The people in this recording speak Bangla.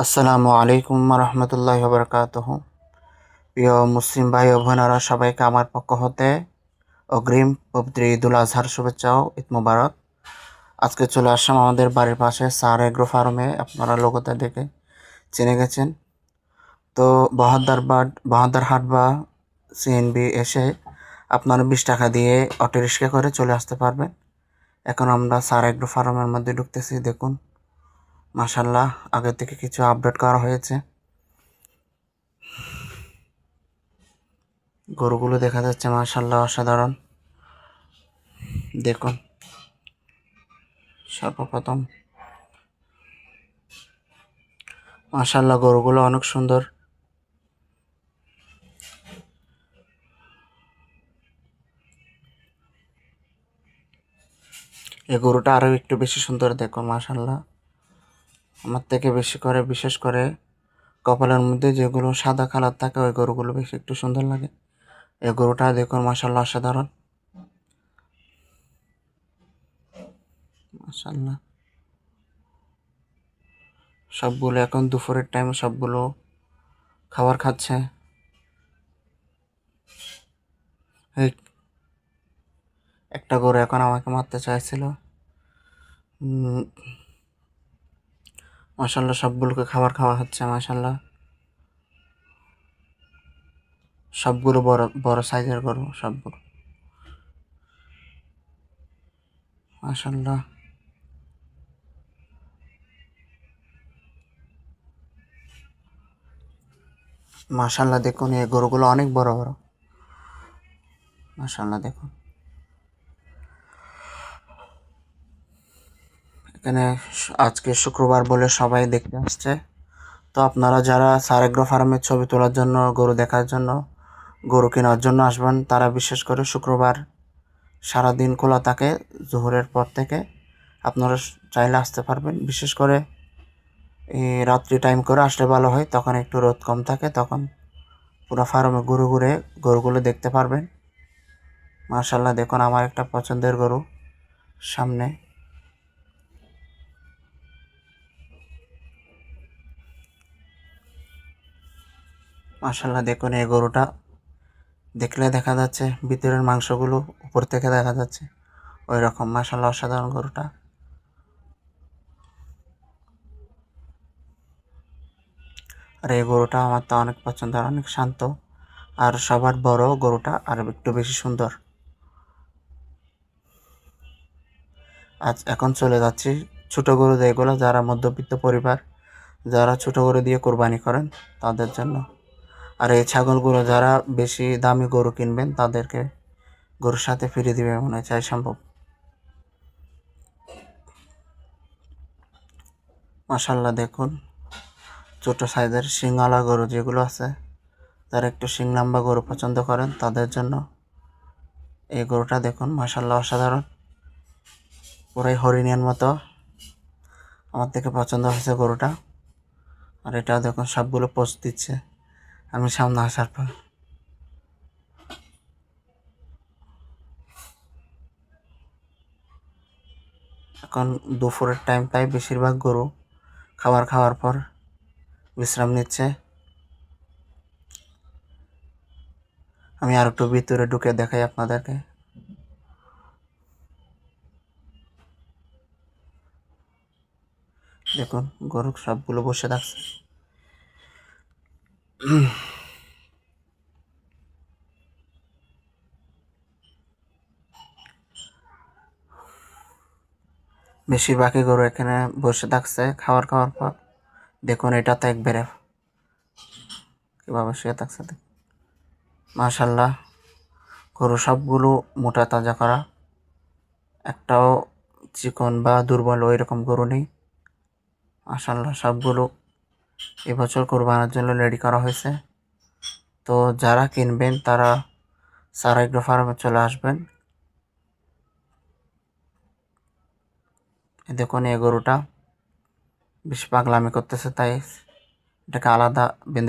আসসালামু আলাইকুম রহমতুল্লাহি বারাকাতুহু। প্রিয় মুসলিম ভাই ও বোনেরা, সবাইকে আমার পক্ষ হতে অগ্রিম পবিত্র ঈদুল আজহার শুভেচ্ছা ও ঈদ মোবারক। আজকে চলে আসলাম আমাদের বাড়ির পাশে সার এগ্রো ফার্মে। আপনারা লোগোতে দেখে চিনে গেছেন। তো বহদ্দার হাট বা সিএনবি এসে আপনারা 20 টাকা দিয়ে অটো রিক্সা করে চলে আসতে পারবেন। এখন আমরা সার এগ্রো ফার্মের মধ্যে ঢুকতেছি। দেখুন, মাশাল্লাহ, আগে থেকে কিছু আপডেট করা হয়েছে। গরুগুলো দেখা যাচ্ছে, মাশাল্লাহ, অসাধারণ। দেখুন, সর্বপ্রথম মাশাল্লাহ, গরুগুলো অনেক সুন্দর। এই গরুটা আরও একটু বেশি সুন্দর। দেখুন, মাশাল্লাহ, আমার থেকে বেশি করে, বিশেষ করে কপালের মধ্যে যেগুলো সাদা কালার থাকে ওই গরুগুলো বেশি একটু সুন্দর লাগে। এই গরুটা দেখুন, মাশাল্লাহ, অসাধারণ। মাশাল্লাহ, সবগুলো এখন দুপুরের টাইমে সবগুলো খাবার খাচ্ছে। এই একটা গরু এখন আমাকে মারতে চাইছিল। মাশাল্লাহ, সবগুলোকে খাবার খাওয়া হচ্ছে। মাশাল্লাহ, সবগুলো বড় বড় সাইজের গরু, সবগুলো। মাশাল্লাহ, মাশাল্লাহ, দেখুন এই গরুগুলো অনেক বড় বড়। মাশাল্লাহ, দেখুন এখানে আজকে শুক্রবার বলে সবাই দেখতে আসছে। তো আপনারা যারা সারেগ্রো ফার্মের ছবি তোলার জন্য, গরু দেখার জন্য, গরু কেনার জন্য আসবেন, তারা বিশেষ করে শুক্রবার সারাদিন খোলা থাকে। জোহরের পর থেকে আপনারা চাইলে আসতে পারবেন। বিশেষ করে রাত্রি টাইম করে আসলে ভালো হয়, তখন একটু রোদ কম থাকে, তখন পুরো ফার্মে ঘুরে ঘুরে গরুগুলো দেখতে পারবেন। মাশাল্লাহ, দেখুন আমার একটা পছন্দের গরু সামনে। মাশাল্লাহ, দেখুন এই গরুটা দেখলে দেখা যাচ্ছে ভিতরের মাংসগুলো উপর থেকে দেখা যাচ্ছে ওই রকম। মাশাল্লাহ, অসাধারণ গরুটা। আর এই গরুটা আমার তো অনেক পছন্দ, আর অনেক শান্ত, আর সবার বড় গরুটা আর একটু বেশি সুন্দর। আজ এখন চলে যাচ্ছি ছোট গরু যেগুলো, যারা মধ্যবিত্ত পরিবার, যারা ছোট গরু দিয়ে কোরবানি করেন তাদের জন্য। আর এই ছাগলগুলো যারা বেশি দামি গরু কিনবেন তাদেরকে গরুর সাথে ফিরিয়ে দিবে মনে হয়, চাই সম্ভব। মাশাল্লাহ, দেখুন ছোট সাইজের শিংওয়ালা গরু যেগুলো আছে, যারা একটু শিং লম্বা গরু পছন্দ করেন তাদের জন্য এই গরুটা দেখুন। মাশাল্লাহ, অসাধারণ, পুরাই হরিণের মতো। আমার থেকে পছন্দ হয়েছে গরুটা। আর এটা দেখুন সবগুলো পোস্ট দিচ্ছে আমি সামনে আসার পর। এখন দুপুরের টাইম, তাই বেশিরভাগ গরু খাবার খাওয়ার পর বিশ্রাম নিচ্ছে। আমি আর একটু ভিতরে ঢুকে দেখাই আপনাদেরকে। দেখুন গরু সবগুলো বসে থাকছে। বেশিরভাগই গরু এখানে বসে থাকছে খাবার খাওয়ার পর। দেখুন এটা তো একবারে কীভাবে শুয়ে থাকছে। মাশাল্লাহ, গরু সবগুলো মোটা তাজা করা, একটাও চিকন বা দুর্বল ওই রকম গরু নেই। মাশাল্লাহ, সবগুলো এবছর কোরবানির জন্য রেডি করা হয়েছে। তো যারা কিনবেন তারা সারাইগ্রো ফার্মে চলে আসবেন। দেখুন এই গরুটা বেশ পাগলামি করতেছে, তাই এটাকে আলাদা বেঁধে